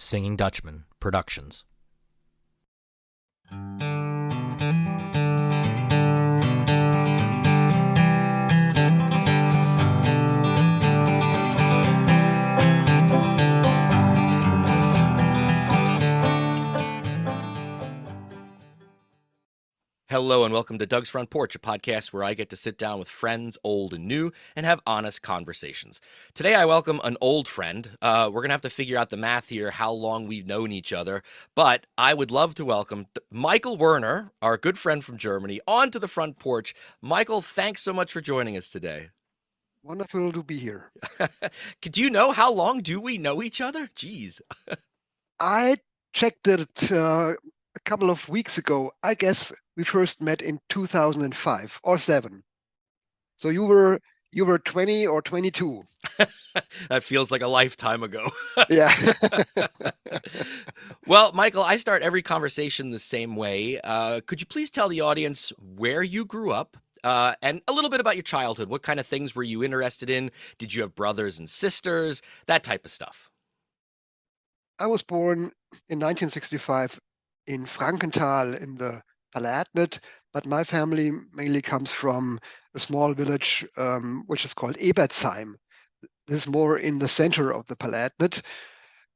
Singing Dutchman Productions. Hello and welcome to Doug's Front Porch, a podcast where I get to sit down with friends, old and new, and have honest conversations. Today I welcome an old friend. We're going to have to figure out the math here, how long we've known each other, but I would love to welcome Michael Werner, our good friend from Germany, onto the front porch. Michael, thanks so much for joining us today. Wonderful to be here. Do you know how long do we know each other? Jeez. I checked it a couple of weeks ago. I guess we first met in 2005 or 7. So you were 20 or 22. That feels like a lifetime ago. Yeah. Well, Michael, I start every conversation the same way. Could you please tell the audience where you grew up and a little bit about your childhood? What kind of things were you interested in? Did you have brothers and sisters? That type of stuff. I was born in 1965 in Frankenthal in the Palatinate, but my family mainly comes from a small village which is called Ebertsheim. This is more in the center of the Palatinate.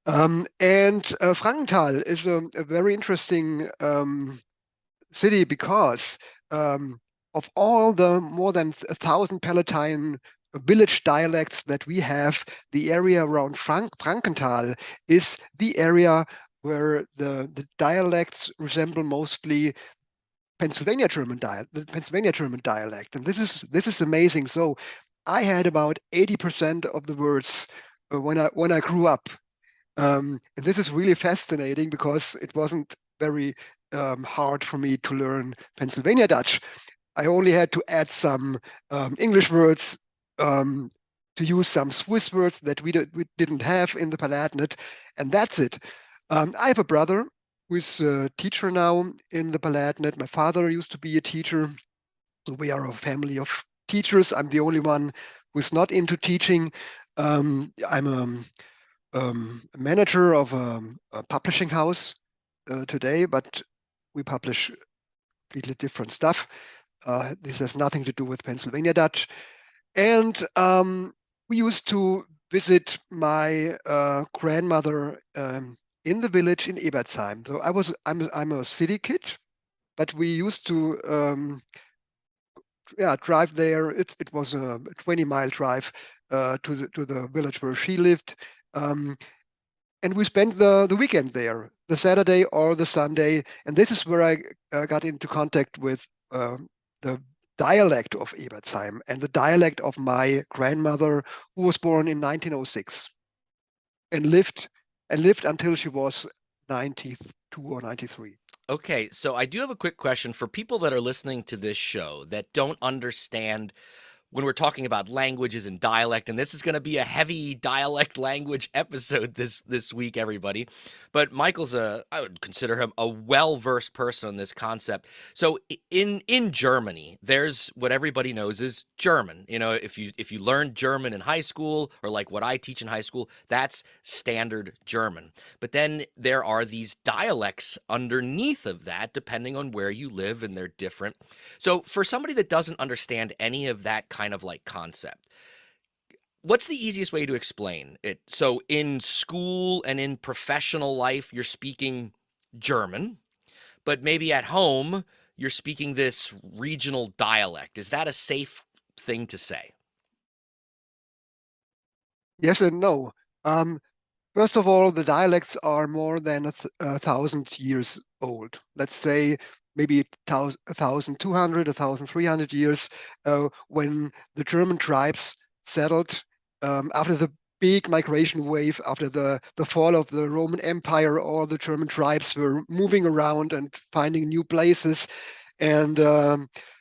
And Frankenthal is a very interesting city because of all the more than 1,000 Palatine village dialects that we have, the area around Frankenthal is the area where the dialects resemble mostly Pennsylvania German dialect, and this is amazing. So I had about 80% of the words when I grew up, and this is really fascinating because it wasn't very hard for me to learn Pennsylvania Dutch. I only had to add some English words, to use some Swiss words that we didn't have in the Palatinate, and that's it. I have a brother who is a teacher now in the Palatinate. My father used to be a teacher, so we are a family of teachers. I'm the only one who's not into teaching. I'm a manager of a publishing house today, but we publish completely different stuff. This has nothing to do with Pennsylvania Dutch. And we used to visit my grandmother in the village in Ebertsheim. So I'm a city kid, but we used to drive there. It was a 20-mile drive to the village where she lived. And we spent the weekend there, the Saturday or the Sunday. And this is where I got into contact with the dialect of Ebertsheim and the dialect of my grandmother, who was born in 1906 and lived until she was 92 or 93. Okay, so I do have a quick question for people that are listening to this show that don't understand when we're talking about languages and dialect, and this is going to be a heavy dialect language episode this week, everybody. But Michael's I would consider him a well-versed person on this concept. So in Germany, there's what everybody knows is German. You know, if you learn German in high school, or like what I teach in high school, that's standard German. But then there are these dialects underneath of that, depending on where you live, and they're different. So for somebody that doesn't understand any of that kind of like concept, what's the easiest way to explain it? So in school and in professional life, you're speaking German, but maybe at home, you're speaking this regional dialect. Is that a safe thing to say? Yes and no. First of all, the dialects are more than 1,000 years old. Let's say maybe 1,200, 1,300 years, when the German tribes settled after the big migration wave, after the fall of the Roman Empire. All the German tribes were moving around and finding new places. And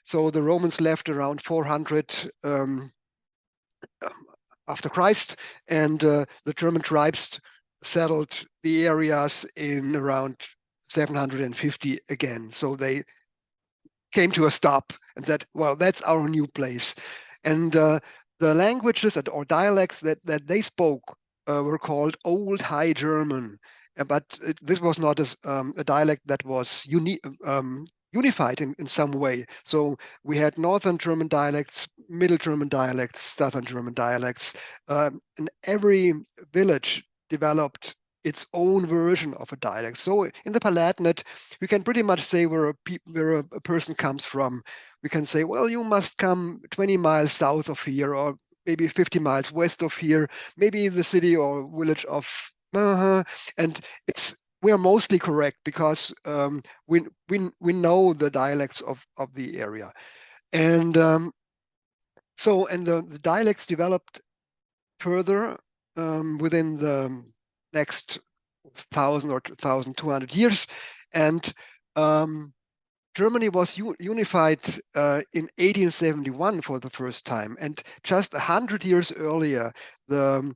so the Romans left around 400 after Christ, and the German tribes settled the areas in around 750 again. So they came to a stop and said, well, that's our new place. And the languages or dialects that they spoke were called Old High German. but this was not a dialect that was unified in some way. So we had Northern German dialects, Middle German dialects, Southern German dialects, and every village developed its own version of a dialect. So in the Palatinate, we can pretty much say where a person comes from. We can say, well, you must come 20 miles south of here, or maybe 50 miles west of here, maybe the city or village of, and we are mostly correct because we know the dialects of the area, and the dialects developed further within the next 1,000 or 1,200 years, and Germany was unified in 1871 for the first time, and just 100 years earlier, the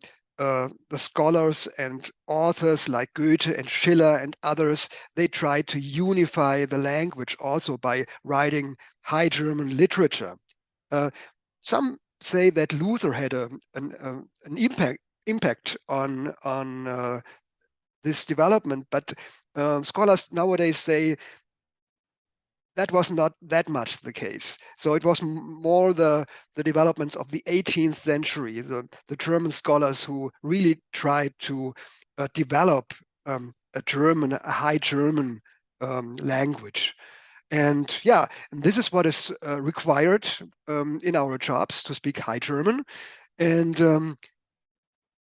scholars and authors like Goethe and Schiller and others, they tried to unify the language also by writing High German literature. Some say that Luther had an impact on this development, but scholars nowadays say that was not that much the case. So it was more the developments of the 18th century, the German scholars who really tried to develop a High German language. And yeah, and this is what is required in our jobs, to speak High German. And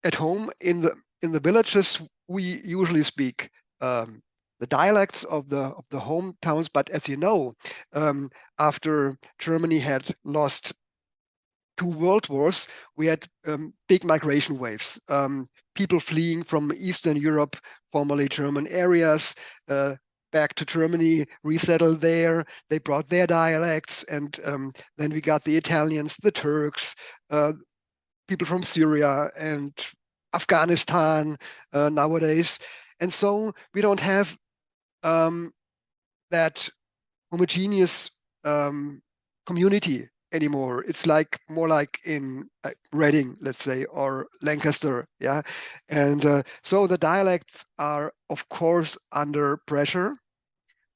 at home in the villages, we usually speak the dialects of the hometowns. But as you know, after Germany had lost 2 world wars, we had big migration waves. People fleeing from Eastern Europe, formerly German areas, back to Germany, resettled there. They brought their dialects, and then we got the Italians, the Turks, people from Syria and Afghanistan nowadays. And so we don't have that homogeneous community anymore. It's like more like in Reading, let's say, or Lancaster, yeah. And so the dialects are, of course, under pressure.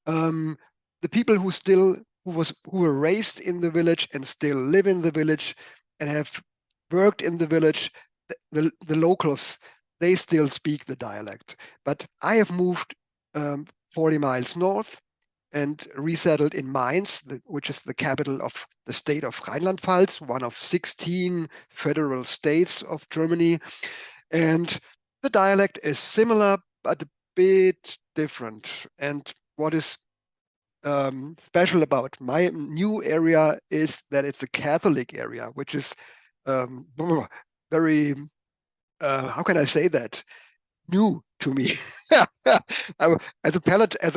The people who were raised in the village and still live in the village and have worked in the village, the locals, they still speak the dialect. But I have moved 40 miles north and resettled in Mainz, which is the capital of the state of Rhineland-Pfalz, one of 16 federal states of Germany. And the dialect is similar, but a bit different. And what is special about my new area is that it's a Catholic area, which is very, how can I say that? New to me. As a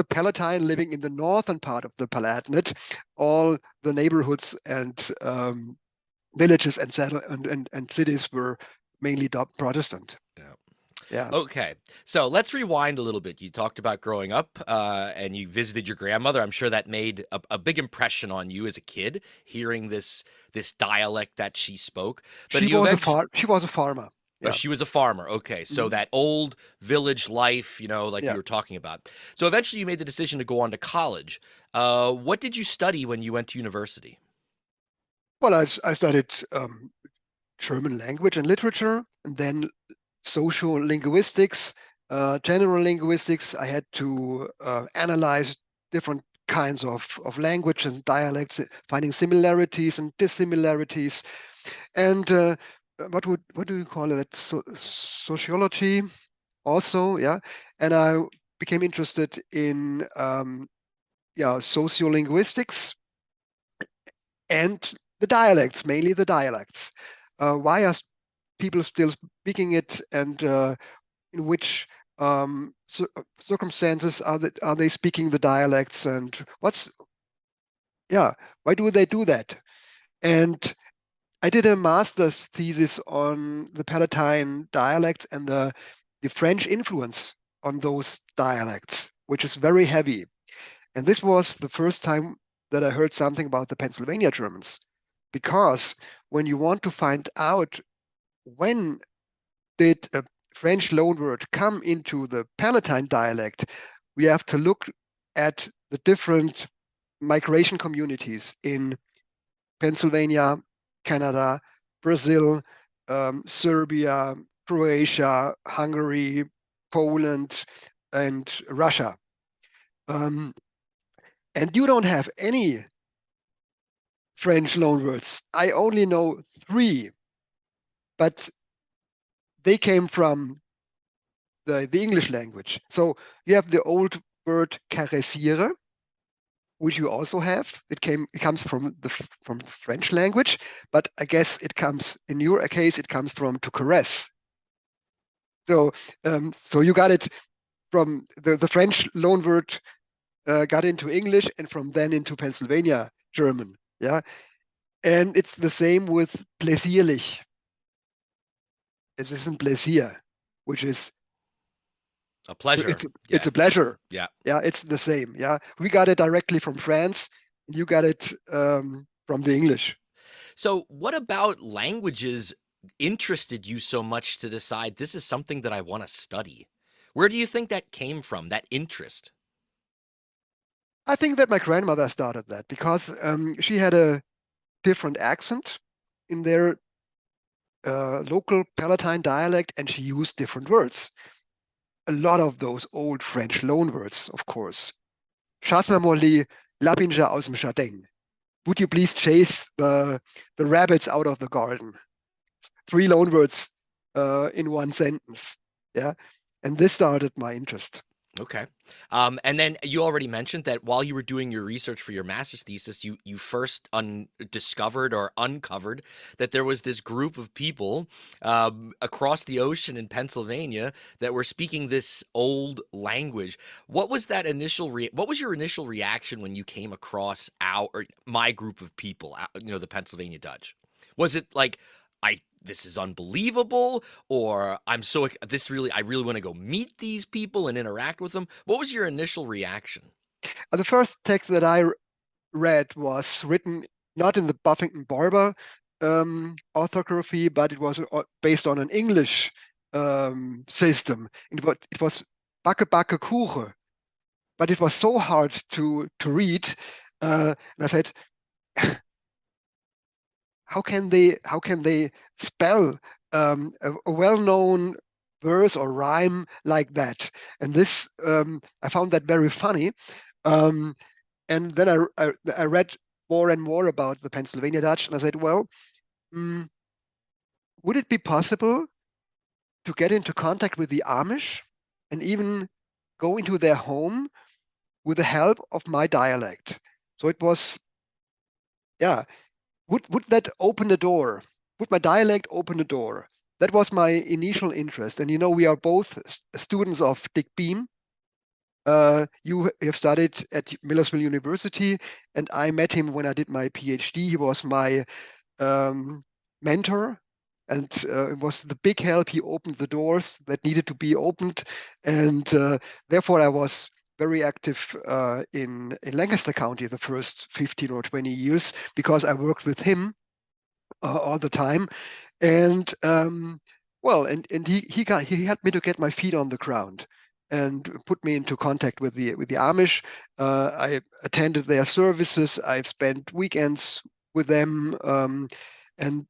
Palatine living in the northern part of the Palatinate, all the neighborhoods and villages and cities were mainly Protestant. Yeah. Yeah. Okay, so let's rewind a little bit. You talked about growing up, and you visited your grandmother. I'm sure that made a big impression on you as a kid, hearing this dialect that she spoke. But you eventually, She was a farmer. oh, Yeah. she was a farmer. Okay, so Mhm. that old village life, like we Yeah. were talking about. So eventually, you made the decision to go on to college. What did you study when you went to university? Well, I studied German language and literature, and then social linguistics, general linguistics. I had to analyze different kinds of language and dialects, finding similarities and dissimilarities. And what do you call it? Sociology also, yeah. And I became interested in sociolinguistics and the dialects, mainly the dialects. Why are people still speaking it, and in which circumstances are they speaking the dialects, and why do they do that? And I did a master's thesis on the Palatine dialects and the French influence on those dialects, which is very heavy. And this was the first time that I heard something about the Pennsylvania Germans, because when you want to find out when did a French loanword come into the Palatine dialect, we have to look at the different migration communities in Pennsylvania, Canada, Brazil, Serbia, Croatia, Hungary, Poland, and Russia. Um, and you don't have any French loanwords. I only know three, but they came from the English language. So you have the old word caressiere, which you also have. It comes from the French language, but I guess it comes in your case it comes from to caress. So you got it from the French loanword got into English and from then into Pennsylvania German. Yeah, and it's the same with plaisierlich. It isn't plaisir, which is A pleasure. it's Yeah. a pleasure. Yeah. Yeah, it's the same. Yeah, we got it directly from France. You got it from the English. So, what about languages interested you so much to decide this is something that I want to study? Where do you think that came from, that interest? I think that my grandmother started that because she had a different accent in their local Palatine dialect, and she used different words. A lot of those old French loanwords, of course. Chasse-moi Molly, Lapinja aus dem Jardin. Would you please chase the rabbits out of the garden? Three loanwords in one sentence. Yeah. And this started my interest. Okay. And then you already mentioned that while you were doing your research for your master's thesis, you first discovered or uncovered that there was this group of people across the ocean in Pennsylvania that were speaking this old language. What was that what was your initial reaction when you came across my group of people, the Pennsylvania Dutch? Was it like, this is unbelievable, or I really want to go meet these people and interact with them? What was your initial reaction? The first text that I read was written not in the Buffington Barber orthography, but it was based on an English system. It was backe backe kuche, but it was so hard to read. And I said, how can they spell a well-known verse or rhyme like that? And this I found that very funny. Um, and then I read more and more about the Pennsylvania Dutch, and I said, well, mm, would it be possible to get into contact with the Amish and even go into their home with the help of my dialect? So it was, yeah, would that open the door? Would my dialect open the door? That was my initial interest. And we are both students of Dick Beam. You have studied at Millersville University, and I met him when I did my PhD. He was my mentor, and it was the big help. He opened the doors that needed to be opened, and therefore I was very active in Lancaster County the first 15 or 20 years because I worked with him all the time. And well, and he helped me to get my feet on the ground and put me into contact with the Amish. I attended their services. I've spent weekends with them, and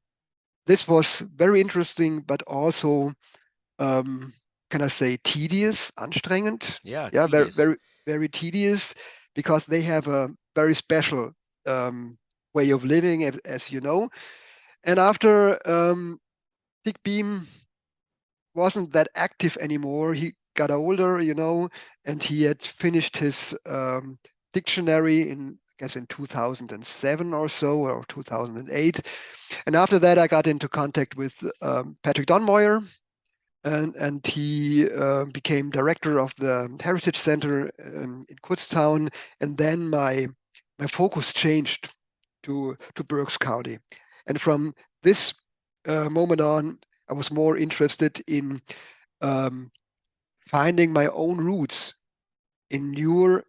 this was very interesting, but also can I say tedious, anstrengend? Yeah, Yeah, very tedious. very very tedious because they have a very special way of living, as you know. And after Dick Beam wasn't that active anymore. He got older, and he had finished his dictionary I guess in 2007 or so, or 2008. And after that, I got into contact with Patrick Donmoyer, and he became director of the Heritage Center in Kutztown. And then my focus changed to Berks County. And from this moment on, I was more interested in um, finding my own roots in your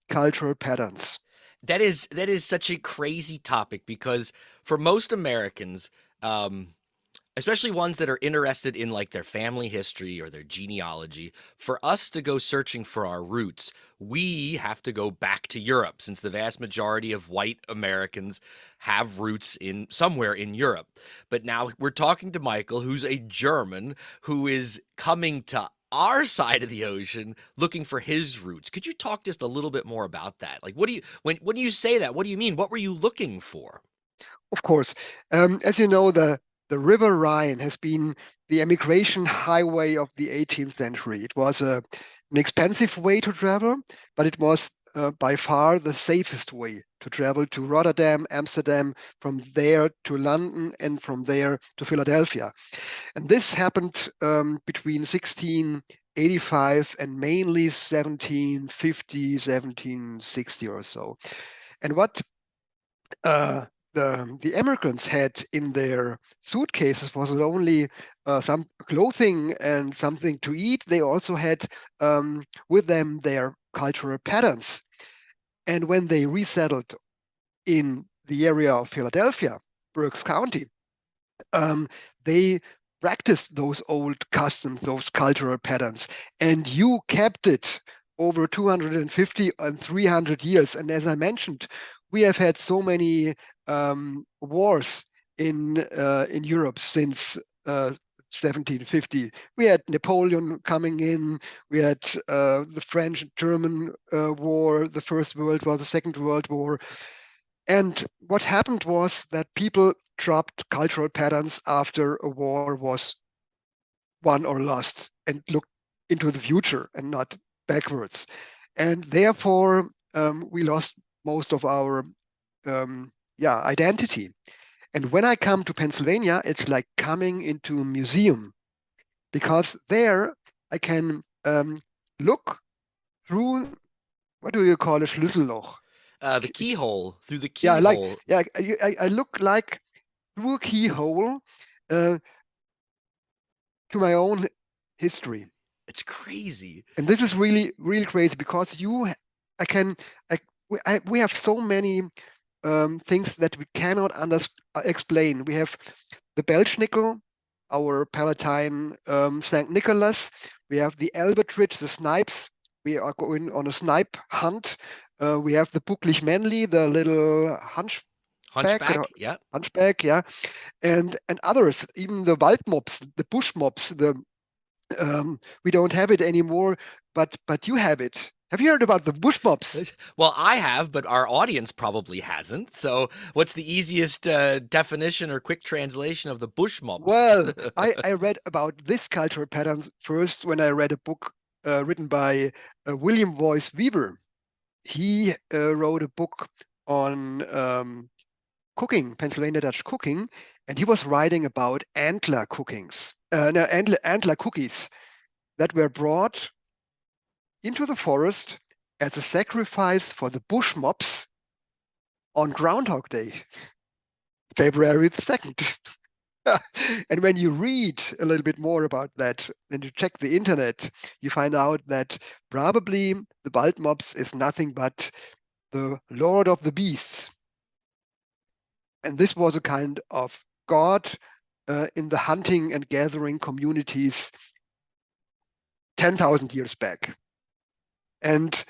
cultural patterns. That is such a crazy topic because for most Americans, um, especially ones that are interested in like their family history or their genealogy. For us to go searching for our roots, we have to go back to Europe, since the vast majority of white Americans have roots in somewhere in Europe. But now we're talking to Michael, who's a German, who is coming to our side of the ocean looking for his roots. Could you talk just a little bit more about that? Like, what do you, when you say that, what do you mean? What were you looking for? Of course, as you know, the River Rhine has been the emigration highway of the 18th century. It was an expensive way to travel, but it was by far the safest way to travel to Rotterdam, Amsterdam, from there to London, and from there to Philadelphia. And this happened between 1685 and mainly 1750, 1760 or so. And what the immigrants had in their suitcases was not only some clothing and something to eat, they also had with them their cultural patterns. And when they resettled in the area of Philadelphia, Berks County, they practiced those old customs, those cultural patterns, and you kept it over 250 and 300 years. And as I mentioned, we have had so many wars in Europe since 1750. We had Napoleon coming in. We had the French-German War, the First World War, the Second World War. And what happened was that people dropped cultural patterns after a war was won or lost and looked into the future and not backwards. And therefore, we lost most of our identity. And when I come to Pennsylvania, it's like coming into a museum, because there I can look through, what do you call a Schlüsselloch? The keyhole, through the Yeah, like keyhole. yeah, I look like through a keyhole uh, to my own history. It's crazy. And this is really, really crazy, because I can, we have so many things that we cannot explain. We have the Belschnickel, our Palatine St. Nicholas. We have the Albatridge, the snipes. We are going on a snipe hunt. We have the Bucklig Männli, the little Hunchback, yeah. hunchback, yeah, and others, even the Waldmops, the bush mops. We don't have it anymore, but you have it. Have you heard about the bush mops? Well, I have, but our audience probably hasn't. So, what's the easiest definition or quick translation of the bush mops? Well, I read about this cultural patterns first when I read a book written by William Boyce Weaver. He wrote a book on cooking, Pennsylvania Dutch cooking, and he was writing about antler cookings, no, antler cookies that were brought into the forest as a sacrifice for the bush mops on Groundhog Day, February the 2nd. And when you read a little bit more about that and you check the internet, you find out that probably the Bald Mops is nothing but the Lord of the Beasts. And this was a kind of god in the hunting and gathering communities 10,000 years back. And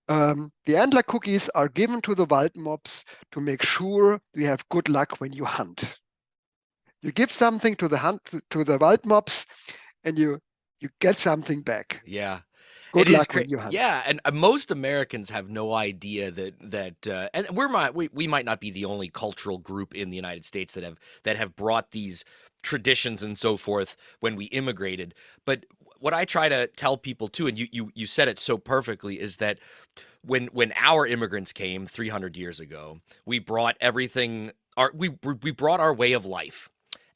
the antler cookies are given to the wild mops to make sure you have good luck when you hunt. You give something to the wild mops, and you get something back. Yeah. Good luck when you hunt. Yeah, and most Americans have no idea that and we might not be the only cultural group in the United States that have brought these traditions and so forth when we immigrated. But what I try to tell people too, and you said it so perfectly, is that when our immigrants came 300 years ago, we brought everything. We brought our way of life,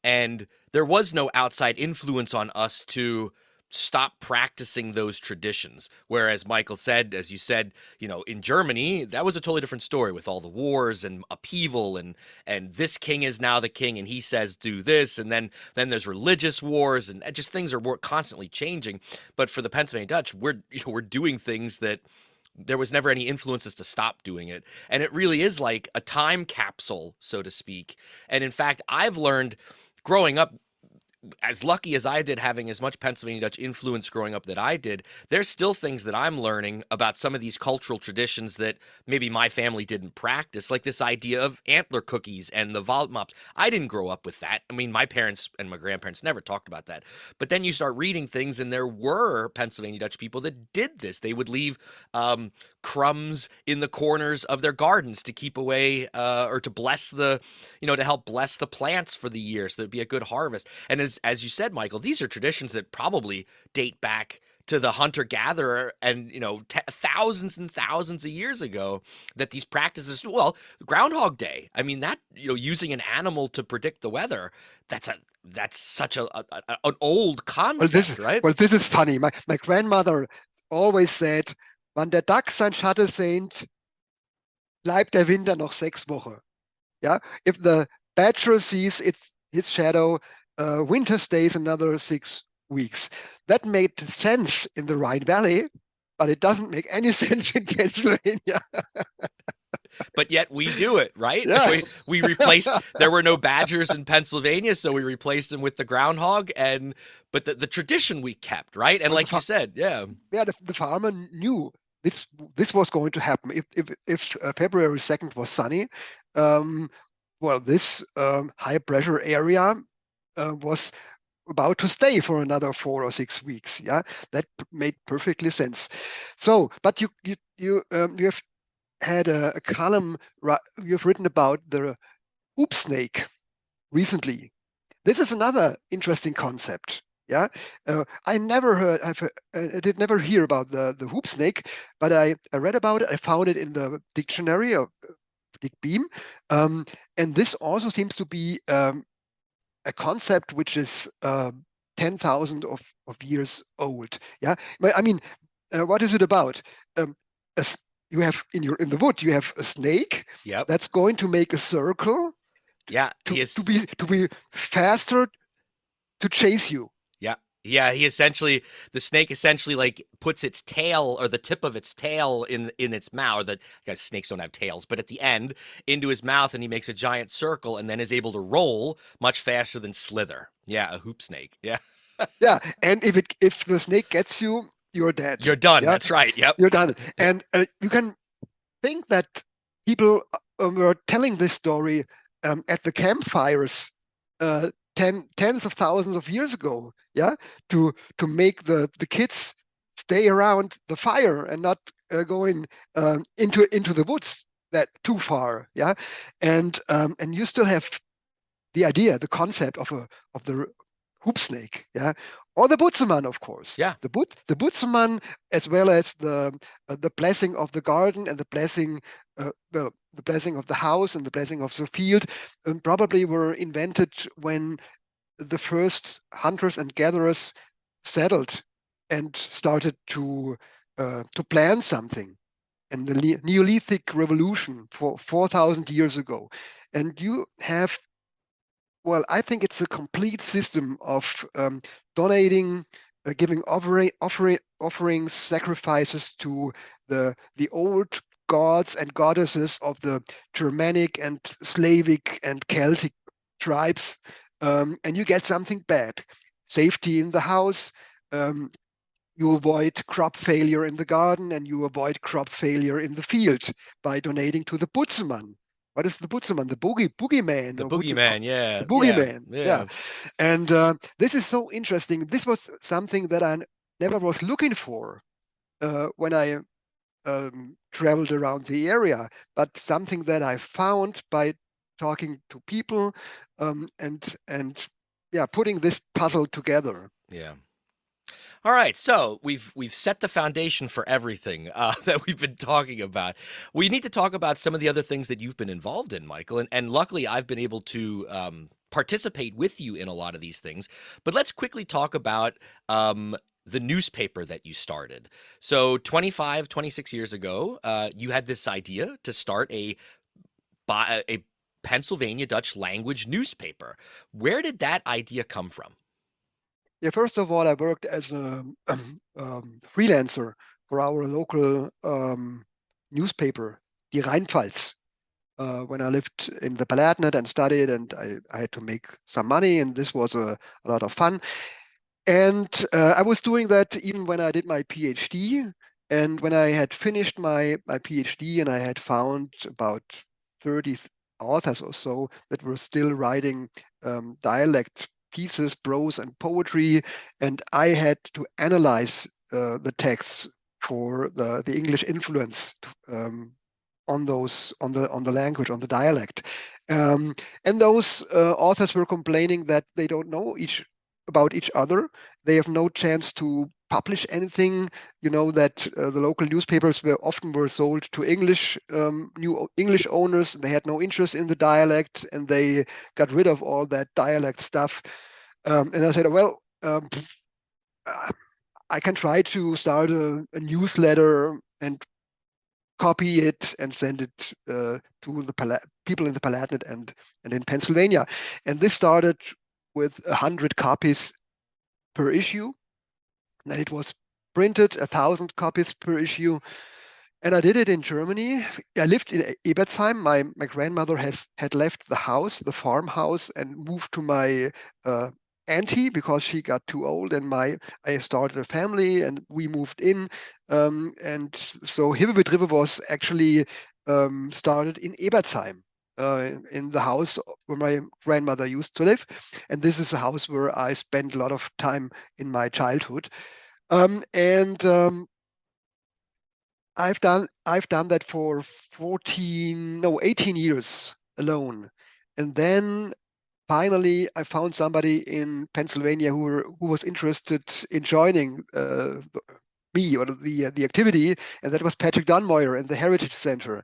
and there was no outside influence on us to stop practicing those traditions. Whereas Michael said, as you said, in Germany, that was a totally different story with all the wars and upheaval, and this king is now the king and he says do this, and then there's religious wars, and just things are constantly changing. But for the Pennsylvania Dutch, we're doing things that there was never any influences to stop doing it. And it really is like a time capsule, so to speak. And in fact, I've learned growing up, as lucky as I did having as much Pennsylvania Dutch influence growing up that I did, there's still things that I'm learning about some of these cultural traditions that maybe my family didn't practice, like this idea of antler cookies and the Waldmops. I didn't grow up with that. I mean, my parents and my grandparents never talked about that. But then you start reading things, and there were Pennsylvania Dutch people that did this. They would leave crumbs in the corners of their gardens to keep away or to bless the, to help bless the plants for the year so there'd be a good harvest. And as you said, Michael, these are traditions that probably date back to the hunter gatherer and thousands and thousands of years ago, that these practices, well, Groundhog Day, I mean, that, using an animal to predict the weather, that's such an old concept, right? Well, this is funny. My grandmother always said, wann der Dachs sein Schatten sehnt, bleibt der Winter noch 6 Wochen. Yeah, if the badger sees his shadow, winter stays another 6 weeks. That made sense in the Rhine Valley, but it doesn't make any sense in Pennsylvania. But yet we do it, right? Yeah. We replaced. There were no badgers in Pennsylvania, so we replaced them with the groundhog. But the tradition we kept, right? And Well, like you said, yeah, the farmer knew this was going to happen. If February 2nd was sunny, well, this high pressure area was about to stay for another 4 or 6 weeks. Yeah, that made perfectly sense. So, but you have had a column you've written about the hoop snake recently. This is another interesting concept. Yeah, I did never hear about the hoop snake, but I read about it. I found it in the dictionary of Dick Beam, and this also seems to be a concept which is 10,000 of years old. Yeah, I mean, what is it about? You have in the wood you have a snake. yep, That's going to make a circle. yeah. To be faster to chase you. Yeah, the snake essentially like puts its tail or the tip of its tail in its mouth. Guys, snakes don't have tails, but at the end into his mouth, and he makes a giant circle, and then is able to roll much faster than slither. Yeah, a hoop snake. Yeah, Yeah, and if the snake gets you, you're dead. you're done. Yeah? That's right. Yep. You're done. And you can think that people were telling this story at the campfires tens of thousands of years ago, yeah, to make the kids stay around the fire and not going into the woods that too far, yeah, and you still have the idea, the concept of the hoop snake, yeah, or the Butzemann, of course, Yeah. the Butzemann, as well as the blessing of the garden and the blessing, well, the blessing of the house and the blessing of the field, probably were invented when the first hunters and gatherers settled and started to plan something, and the Neolithic revolution for 4,000 years ago. And you have, well, I think it's a complete system of donating, giving offerings, sacrifices to the old gods and goddesses of the Germanic and Slavic and Celtic tribes, and you get something back. Safety in the house. You avoid crop failure in the garden, and you avoid crop failure in the field by donating to the Butzemann. What is the Butzemann? The boogeyman. The boogeyman. Yeah. The boogeyman. Yeah. Yeah. And this is so interesting. This was something that I never was looking for when I traveled around the area, but something that I found by talking to people and yeah, putting this puzzle together. Yeah. All right, so we've set the foundation for everything that we've been talking about. We need to talk about some of the other things that you've been involved in, Michael, and luckily I've been able to participate with you in a lot of these things. But let's quickly talk about the newspaper that you started. So 25, 26 years ago, you had this idea to start a Pennsylvania Dutch language newspaper. Where did that idea come from? Yeah, first of all, I worked as a freelancer for our local newspaper, Die Rheinpfalz. when I lived in the Palatinate and studied, and I had to make some money, and this was a lot of fun. And I was doing that even when I did my PhD. And when I had finished my PhD and I had found about 30 authors or so that were still writing dialect pieces, prose and poetry, and I had to analyze the texts for the English influence on those on the language, on the dialect. Um, and those authors were complaining that they don't know each about each other. They have no chance to publish anything. You know that the local newspapers were sold to new English owners. They had no interest in the dialect, and they got rid of all that dialect stuff. And I said, well, uh, I can try to start a newsletter and copy it and send it to the people in the Palatinate and in Pennsylvania. And this started with 100 copies per issue. Then it was printed 1,000 copies per issue. And I did it in Germany. I lived in Ebertsheim. My grandmother had left the house, the farmhouse, and moved to my auntie because she got too old. And I started a family, and we moved in. And so Hiwwe Driwwe was actually started in Ebertsheim. In the house where my grandmother used to live, and this is a house where I spent a lot of time in my childhood. And I've done that for 18 years alone. And then finally I found somebody in Pennsylvania who was interested in joining me or the activity, and that was Patrick Dunmoyer and the Heritage Center.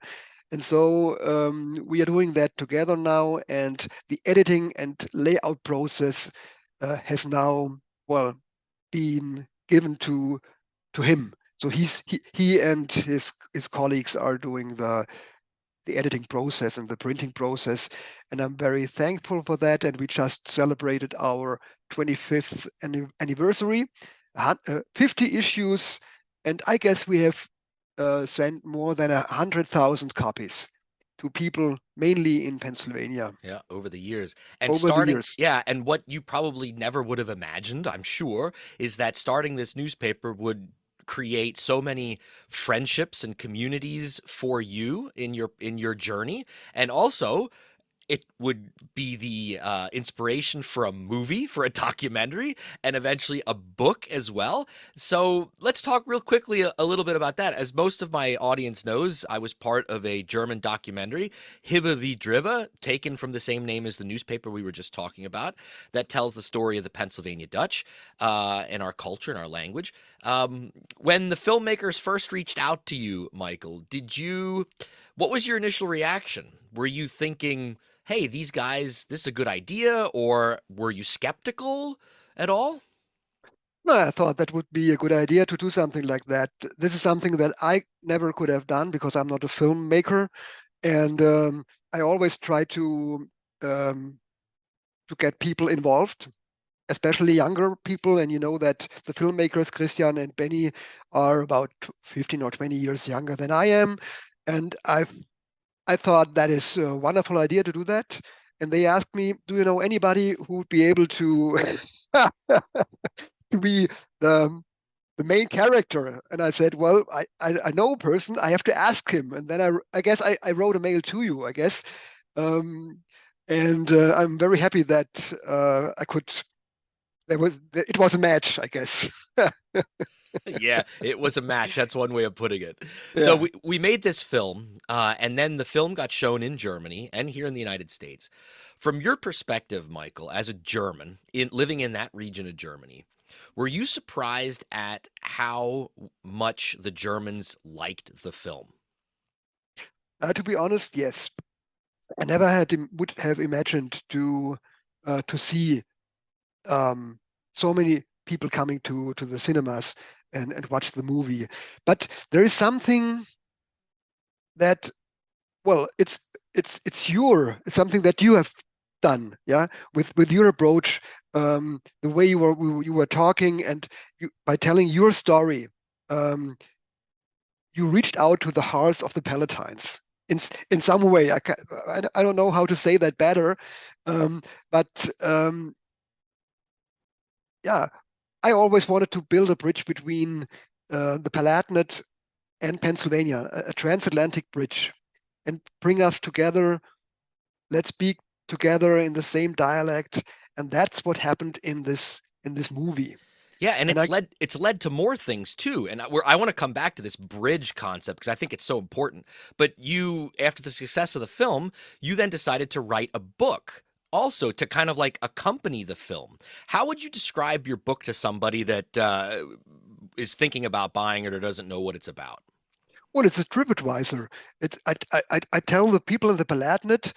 And so we are doing that together now, and the editing and layout process has now, well, been given to him. So he and his colleagues are doing the editing process and the printing process, and I'm very thankful for that. And we just celebrated our 25th anniversary, 50 issues, and I guess we have sent more than 100,000 copies to people mainly in Pennsylvania Yeah, over the years. And over the starting, years. yeah, and what you probably never would have imagined, I'm sure, is that starting this newspaper would create so many friendships and communities for you in your journey. And also, it would be the inspiration for a movie, for a documentary, and eventually a book as well. So let's talk real quickly a little bit about that. As most of my audience knows, I was part of a German documentary, Hiwwe Driwwe, taken from the same name as the newspaper we were just talking about, that tells the story of the Pennsylvania Dutch and our culture and our language. When the filmmakers first reached out to you, Michael, what was your initial reaction? Were you thinking, hey, these guys, this is a good idea? Or were you skeptical at all? No, I thought that would be a good idea to do something like that. This is something that I never could have done because I'm not a filmmaker, and I always try um, to get people involved, especially younger people. And you know that the filmmakers Christian and Benny are about 15 or 20 years younger than I am, and I thought that is a wonderful idea to do that. And they asked me, "Do you know anybody who would be able to to be the main character?" And I said, well, I know a person. I have to ask him. And then I guess I wrote a mail to you, I guess. Um, and I'm very happy that I could. It was a match, I guess. Yeah, it was a match. That's one way of putting it. So Yeah. we made this film, and then the film got shown in Germany and here in the United States. From your perspective, Michael, as a German living in that region of Germany, were you surprised at how much the Germans liked the film? To be honest, yes. I never would have imagined to see um, so many people coming to the cinemas and watch the movie. But there is something that, well, it's something that you have done, yeah, with your approach, the way you were talking, and by telling your story, um, you reached out to the hearts of the Palatines. in some way. I don't know how to say that better, um, but yeah, I always wanted to build a bridge between the Palatinate and Pennsylvania, a transatlantic bridge, and bring us together. Let's speak together in the same dialect, and that's what happened in this movie. Yeah, and And I it's led to more things too. And I want to come back to this bridge concept because I think it's so important. But you, after the success of the film, you then decided to write a book also to kind of like accompany the film. How would you describe your book to somebody that is thinking about buying it or doesn't know what it's about? well, it's a TripAdvisor. I tell the people in the Palatinate,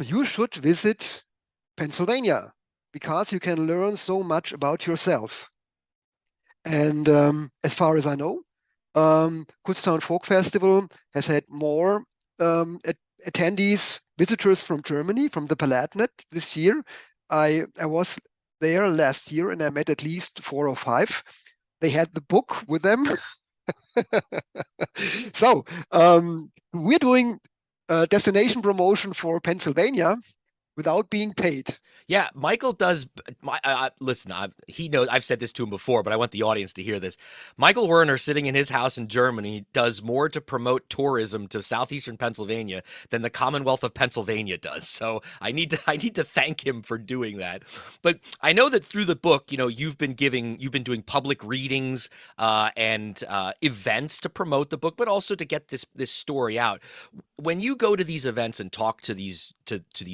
you should visit Pennsylvania because you can learn so much about yourself. And as far as I know, Kutztown Folk Festival has had more attendees, visitors from Germany, from the Palatinate this year. I was there last year and I met at least four or five. They had the book with them. So we're doing destination promotion for Pennsylvania without being paid. Yeah, Michael does. Listen, he knows. I've said this to him before, but I want the audience to hear this. Michael Werner, sitting in his house in Germany, does more to promote tourism to southeastern Pennsylvania than the Commonwealth of Pennsylvania does. So I need to thank him for doing that. But I know that through the book, you've been doing public readings and events to promote the book, but also to get this story out. When you go to these events and talk to these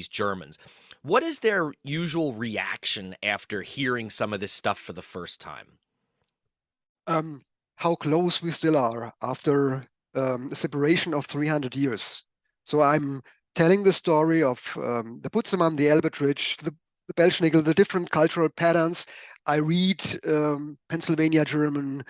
Germans, what is their usual reaction after hearing some of this stuff for the first time? um, how close we still are after a separation of 300 years. So I'm telling the story of the Butzemann, the Elbetridge, the Belschnickel, the different cultural patterns. I read Pennsylvania German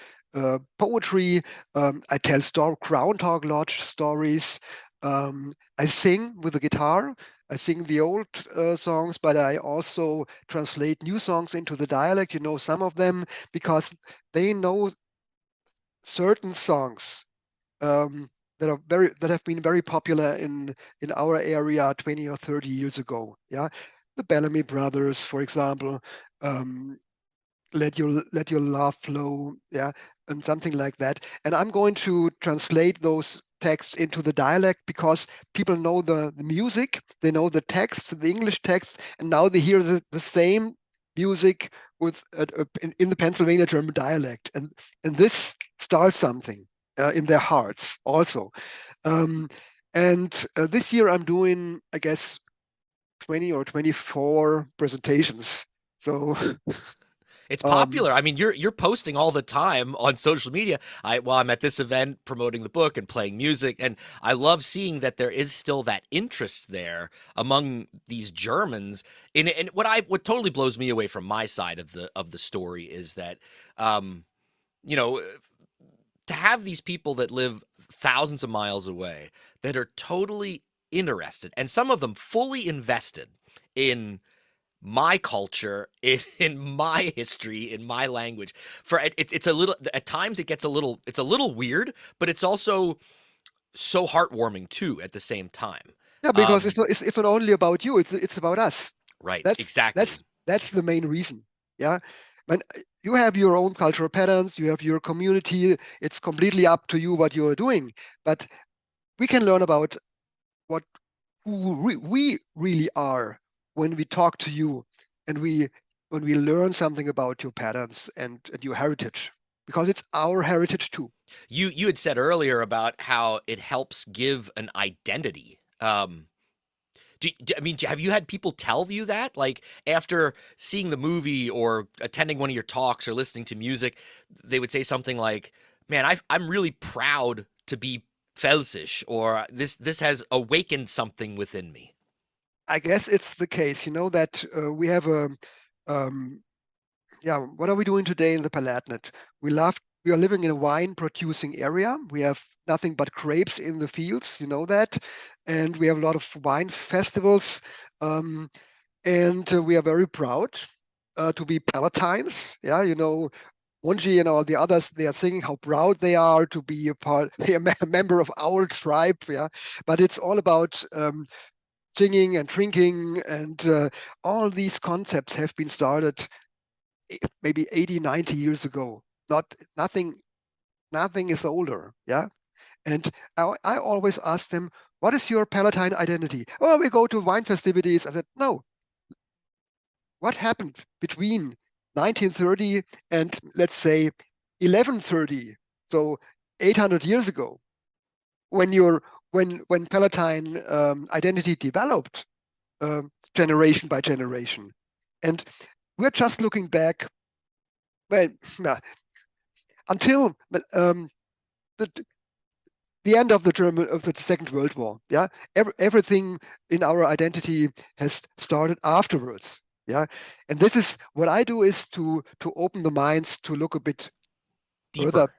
poetry. I tell Groundhog Lodge stories. I sing with the guitar. I sing the old songs, but I also translate new songs into the dialect. You know some of them because they know certain songs that have been very popular in our area 20 or 30 years ago. Yeah, the Bellamy Brothers, for example. Um, let your love flow, yeah, and something like that. And I'm going to translate those texts into the dialect because people know the music, they know the text, the English text, and now they hear the same music with in the Pennsylvania German dialect, and this starts something in their hearts also. Um, and this year I'm doing, I guess, 20 or 24 presentations. So It's um, popular. I mean, you're posting all the time on social media. I'm at this event promoting the book and playing music, and I love seeing that there is still that interest there among these Germans. And what totally blows me away from my side of the story is that, um, you know, to have these people that live thousands of miles away that are totally interested and some of them fully invested in my culture, in my history, in my language. It's a little, at times it gets it's a little weird, but it's also so heartwarming too at the same time. yeah, because Um, it's not only about you, it's about us. right, That's exactly. that's the main reason. Yeah. When you have your own cultural patterns, you have your community, it's completely up to you what you're doing. But we can learn about what we really are when we talk to you and we when we learn something about your patterns and your heritage. Because it's our heritage too. You had said earlier about how it helps give an identity. I mean, have you had people tell you that? Like after seeing the movie or attending one of your talks or listening to music, they would say something like, "Man, I'm really proud to be Felsish," or "This has awakened something within me." I guess it's the case, you know, that we have a um, yeah, what are we doing today in the Palatinate? We are living in a wine producing area. We have nothing but grapes in the fields, you know that. And we have a lot of wine festivals. Um, and we are very proud to be Palatines. Yeah, you know, Wonji and all the others, they are singing how proud they are to be a member of our tribe. Yeah, but it's all about singing and drinking, and all these concepts have been started maybe 80, 90 years ago. Not nothing is older. Yeah, and I always ask them, what is your Palatine identity? Oh, we go to wine festivities. I said, no, what happened between 1930 and let's say 1130, so 800 years ago, when Palatine identity developed generation by generation, and we're just looking back, well, until the the end of the Second World War. Yeah, everything in our identity has started afterwards. Yeah, and this is what I do, is to open the minds to look a bit further, Deeper.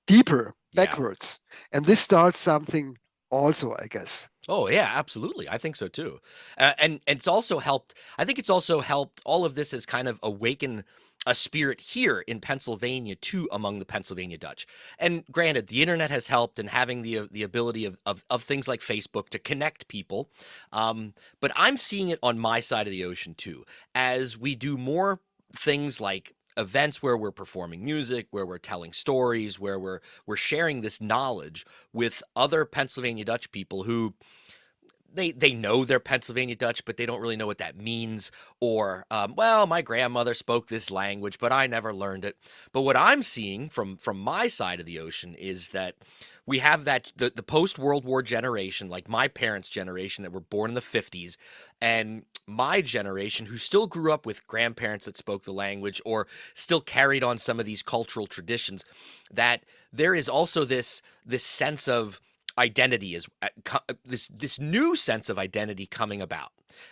deeper, Yeah. backwards, and this starts something also, I guess. Oh yeah, absolutely. I think so too. And it's also helped. I think it's also helped. All of this has kind of awakened a spirit here in Pennsylvania too, among the Pennsylvania Dutch. And granted, the internet has helped, and having the ability of things like Facebook to connect people. But I'm seeing it on my side of the ocean too, as we do more things like events where we're performing music, where we're telling stories, where we're sharing this knowledge with other Pennsylvania Dutch people who they know they're Pennsylvania Dutch, but they don't really know what that means. Or, well, my grandmother spoke this language, but I never learned it. But what I'm seeing from my side of the ocean is that we have the post World War generation, like my parents' generation that were born in the 50s, and my generation who still grew up with grandparents that spoke the language or still carried on some of these cultural traditions. That there is also this sense of identity is this new sense of identity coming about,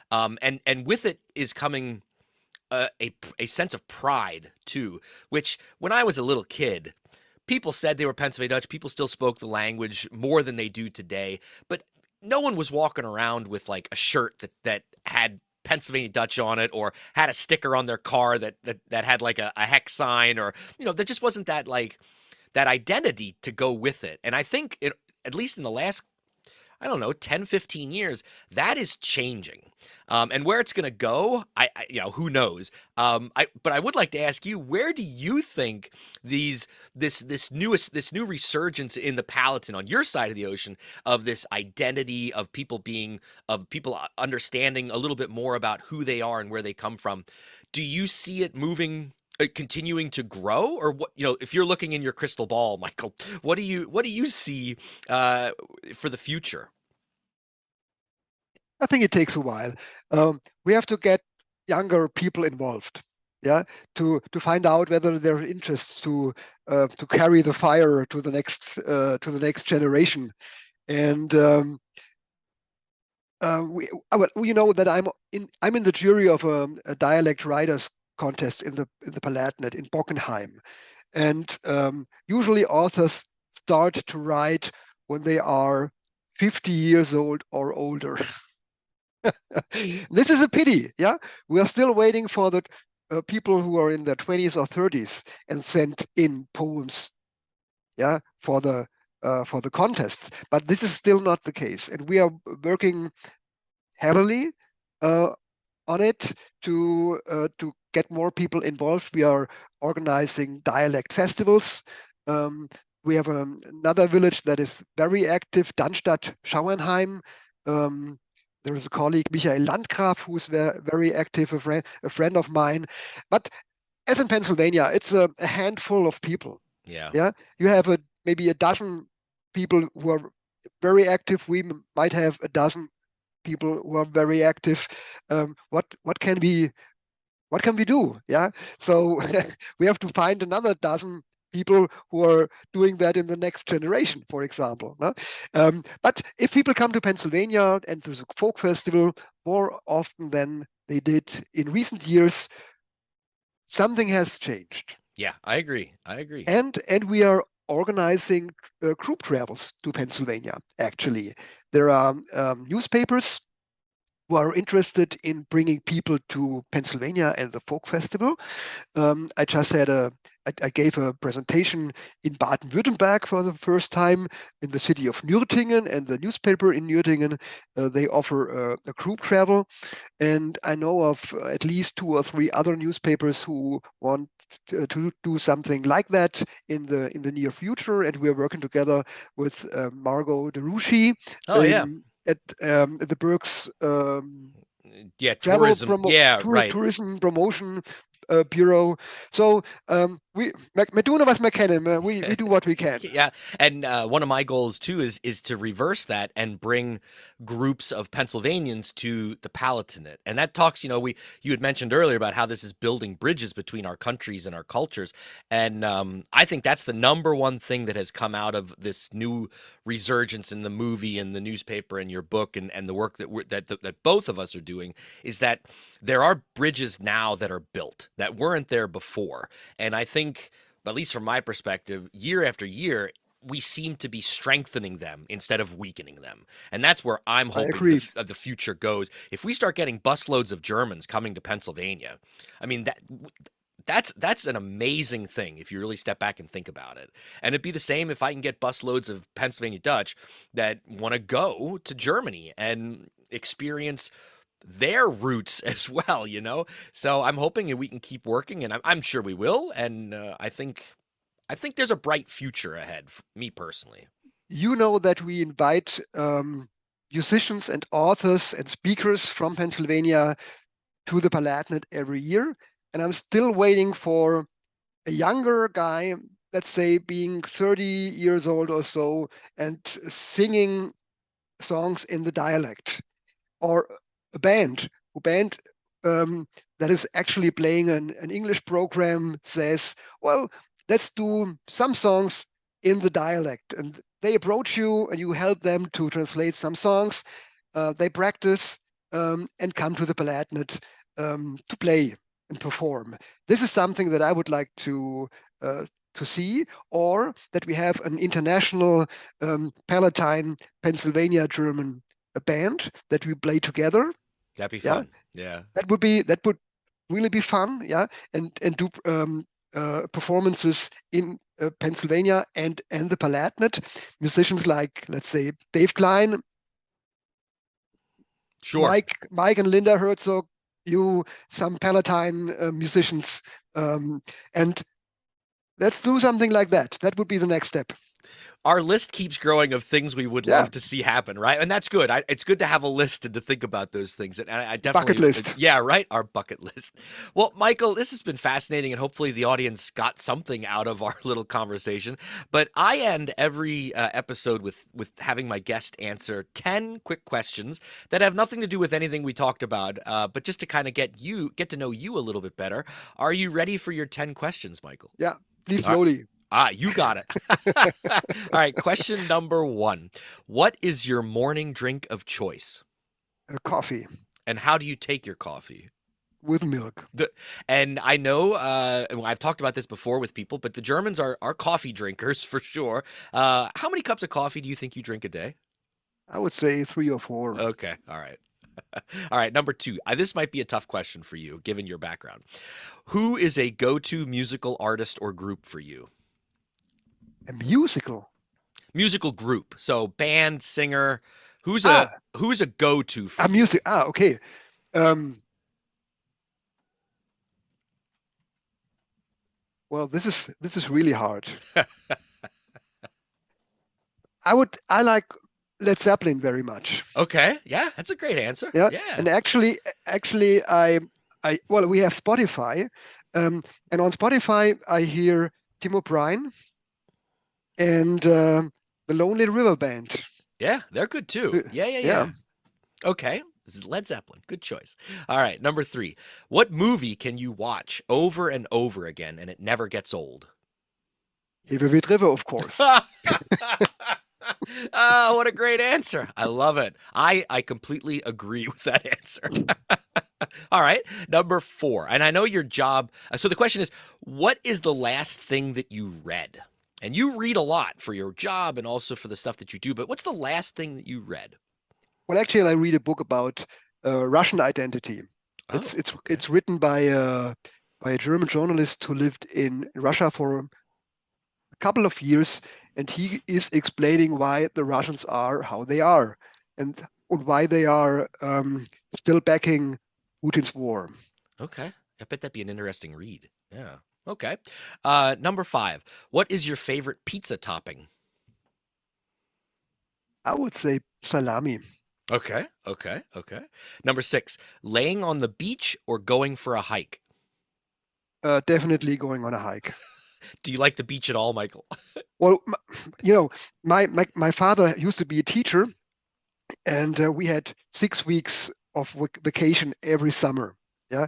and with it is coming a sense of pride too. Which when I was a little kid, people said they were Pennsylvania Dutch. People still spoke the language more than they do today, but no one was walking around with like a shirt that had Pennsylvania Dutch on it, or had a sticker on their car that had like a hex sign, or there just wasn't that like that identity to go with it. And I think it, at least in the last, I don't know, 10, 15 years, that is changing. And where it's going to go, who knows? But I would like to ask you, where do you think this new resurgence in the Palatinate on your side of the ocean, of this identity of people understanding a little bit more about who they are and where they come from, do you see it moving, continuing to grow? Or what, if you're looking in your crystal ball, Michael, what do you see for the future? I think it takes a while. We have to get younger people involved, yeah, to find out whether their interest to carry the fire to the next generation. And you know that I'm in the jury of a dialect writers contest in the Palatinate in Bockenheim, and usually authors start to write when they are 50 years old or older. This is a pity. Yeah, we are still waiting for the people who are in their 20s or 30s and sent in poems. Yeah, for the contests, but this is still not the case, and we are working heavily uh, on it to get more people involved. We are organizing dialect festivals. Um, we have another village that is very active, Dannstatt Schauenheim. Um, there is a colleague, Michael Landgraf, who's very active, a friend of mine. But as in Pennsylvania, it's a handful of people. Yeah. Yeah, you have maybe a dozen people who are very active. We might have a dozen people who are very active. What can we do? Yeah, so we have to find another dozen people who are doing that in the next generation, for example. No? But if people come to Pennsylvania and to the folk festival more often than they did in recent years, something has changed. Yeah, I agree. I agree. And we are organizing group travels to Pennsylvania. Actually, there are newspapers who are interested in bringing people to Pennsylvania and the folk festival. I just had I gave a presentation in Baden-Württemberg for the first time in the city of Nürtingen, and the newspaper in Nürtingen, they offer a group travel. And I know of at least 2 or 3 other newspapers who want to do something like that in the near future. And we're working together with Margot DeRucci Oh yeah. in at the Berks Yeah, travel tourism. Yeah, right. tourism promotion bureau. So we doen wat we kennen. We do what we can. Yeah, and one of my goals too is to reverse that and bring groups of Pennsylvanians to the Palatinate. And that talks, you had mentioned earlier about how this is building bridges between our countries and our cultures. And I think that's the number one thing that has come out of this new resurgence in the movie and the newspaper and your book and the work that both of us are doing, is that there are bridges now that are built that weren't there before. And I think, at least from my perspective, year after year, we seem to be strengthening them instead of weakening them. And that's where I'm I hoping agree. the future goes. If we start getting busloads of Germans coming to Pennsylvania, I mean, that's an amazing thing if you really step back and think about it. And it'd be the same if I can get busloads of Pennsylvania Dutch that want to go to Germany and experience their roots as well. So I'm hoping that we can keep working, and I'm sure we will. And I think there's a bright future ahead for me personally. You know that we invite musicians and authors and speakers from Pennsylvania to the Palatinate every year, and I'm still waiting for a younger guy, let's say being 30 years old or so, and singing songs in the dialect, or a band that is actually playing an English program says, well, let's do some songs in the dialect. And they approach you and you help them to translate some songs. They practice and come to the Palatinate to play and perform. This is something that I would like to see, or that we have an international Palatine, Pennsylvania German band that we play together. That'd be Yeah, fun. Yeah. that would really be fun. Yeah, and do performances in Pennsylvania and the Palatinate. Musicians like, let's say, Dave Klein, Sure. Mike and Linda Herzog, you, some Palatine musicians, and let's do something like that. That would be the next step. Our list keeps growing of things we would Yeah, love to see happen, right? And that's good. It's good to have a list and to think about those things. And I bucket definitely, list. yeah, right? Our bucket list. Well, Michael, this has been fascinating, and hopefully the audience got something out of our little conversation. But I end every episode with having my guest answer 10 quick questions that have nothing to do with anything we talked about, but just to kind of get to know you a little bit better. Are you ready for your 10 questions, Michael? Yeah, please All right. slowly. You got it. All right, question number 1. What is your morning drink of choice? Coffee And how do you take your coffee? with milk. And I know, I've talked about this before with people, but the Germans are coffee drinkers for sure. How many cups of coffee do you think you drink a day? I would say 3 or 4. Okay, all right. All right, number 2. This might be a tough question for you, given your background. Who is a go-to musical artist or group for you? A musical. Musical group. So band, singer, who's a go-to for A you? music. Okay. Um, well, this is really hard. I like Led Zeppelin very much. Okay, yeah, that's a great answer. Yeah, Yeah. and actually, well, we have Spotify, and on Spotify I hear Tim O'Brien and the Lonely River Band. Yeah, they're good too. Yeah, yeah, Yeah, yeah. Okay. This is Led Zeppelin. Good choice. All right, number 3. What movie can you watch over and over again and it never gets old? Hiwwe Driwwe, of course. Oh, what a great answer. I love it. I completely agree with that answer. All right, number 4. And I know your job. So the question is, what is the last thing that you read? And you read a lot for your job and also for the stuff that you do, but what's the last thing that you read? Well, actually, I read a book about Russian identity. Oh, okay. It's written by a German journalist who lived in Russia for a couple of years, and he is explaining why the Russians are how they are, and why they are still backing Putin's war. Okay. I bet that'd be an interesting read. Yeah. Okay. Number 5. What is your favorite pizza topping? I would say salami. Okay. Okay. Okay. Number 6. Laying on the beach or going for a hike? Definitely going on a hike. Do you like the beach at all, Michael? Well, my father used to be a teacher, and we had 6 weeks of vacation every summer. Yeah,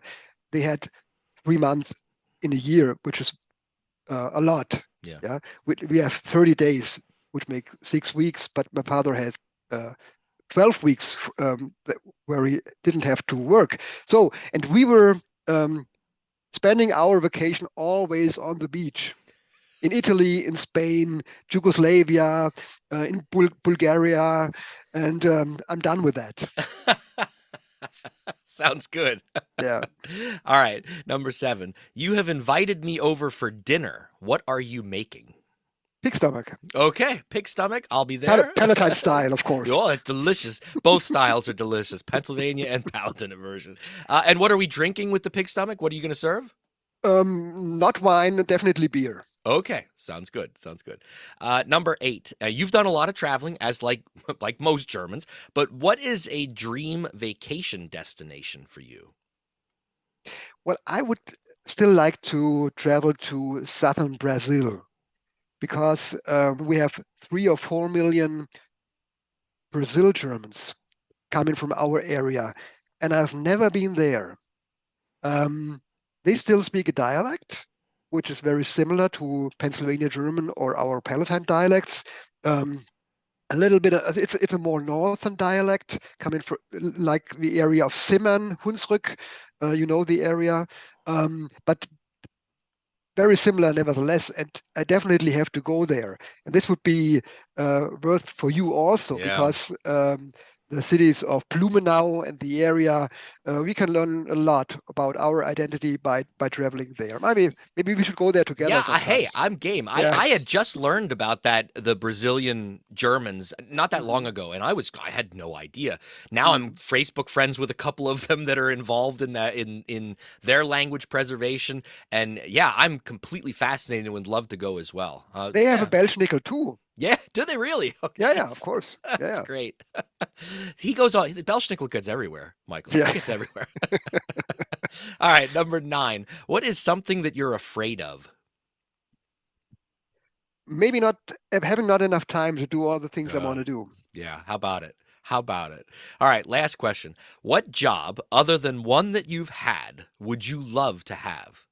they had 3 months in a year, which is a lot. Yeah. Yeah, we have 30 days, which make 6 weeks, but my father had 12 weeks where he didn't have to work. So, and we were spending our vacation always on the beach. In Italy, in Spain, Yugoslavia, in Bulgaria, and I'm done with that. Sounds good. Yeah, All right. Number 7. You have invited me over for dinner. What are you making? pig stomach, Okay. Pig stomach. I'll be there. Palatine style, of course. Oh, it's delicious. Both styles are delicious. Pennsylvania and Palatinate version. And what are we drinking with the pig stomach? What are you going to serve? Not wine, definitely beer. Okay, sounds good. Sounds good. Number 8. You've done a lot of traveling, as like most Germans. But what is a dream vacation destination for you? Well, I would still like to travel to southern Brazil because we have 3 or 4 million Brazil Germans coming from our area, and I've never been there. Um, they still speak a dialect, which is very similar to Pennsylvania German or our Palatine dialects. Um, a little bit it's a more northern dialect coming from like the area of Simmern, Hunsrück, the area, but very similar nevertheless, and I definitely have to go there. And this would be worth for you also Yeah. because the cities of Blumenau and the area, we can learn a lot about our identity by traveling there. Maybe we should go there together Yeah, hey, sometimes. I'm game. I, Yeah. I had just learned about the Brazilian Germans not that long Mhm. ago, and I had no idea. Now I'm Mhm. Facebook friends with a couple of them that are involved in that in their language preservation, and yeah, I'm completely fascinated and would love to go as well. They have a Yeah, Belschnickel too. yeah. Do they really? Yeah, Okay, yeah, of course. that's Yeah, great. He goes on. The Belschnickel gets everywhere, Michael. He yeah. gets everywhere. All right, number 9. What is something that you're afraid of? Maybe not having not enough time to do all the things I Uh, want to do. Yeah, how about it? How about it? All right, last question. What job, other than one that you've had, would you love to have?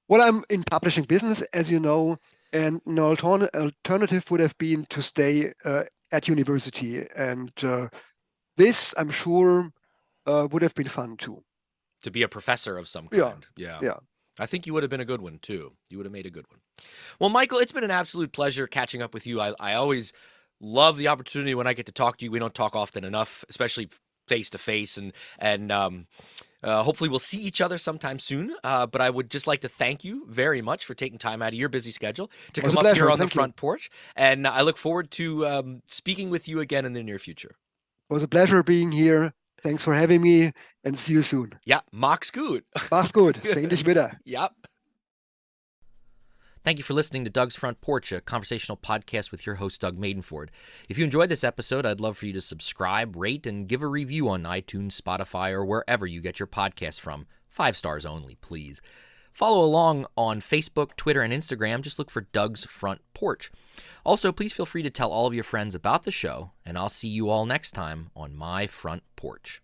Well, I'm in publishing business, as you know, and an alternative would have been to stay at university. And this, I'm sure, would have been fun too. To be a professor of some Yeah, kind. Yeah. yeah. I think you would have been a good one, too. You would have made a good one. Well, Michael, it's been an absolute pleasure catching up with you. I always love the opportunity when I get to talk to you. We don't talk often enough, especially face to face, and hopefully we'll see each other sometime soon. But I would just like to thank you very much for taking time out of your busy schedule to It was come a up here pleasure. on the Thank you. front porch. And I look forward to speaking with you again in the near future. It was a pleasure being here. Thanks for having me, and see you soon. Ja, mach's gut. Mach's gut. Sehen dich wieder. Yep. Thank you for listening to Doug's Front Porch, a conversational podcast with your host, Doug Maidenford. If you enjoyed this episode, I'd love for you to subscribe, rate, and give a review on iTunes, Spotify, or wherever you get your podcasts from. 5 stars only, please. Follow along on Facebook, Twitter, and Instagram. Just look for Doug's Front Porch. Also, please feel free to tell all of your friends about the show, and I'll see you all next time on my front porch.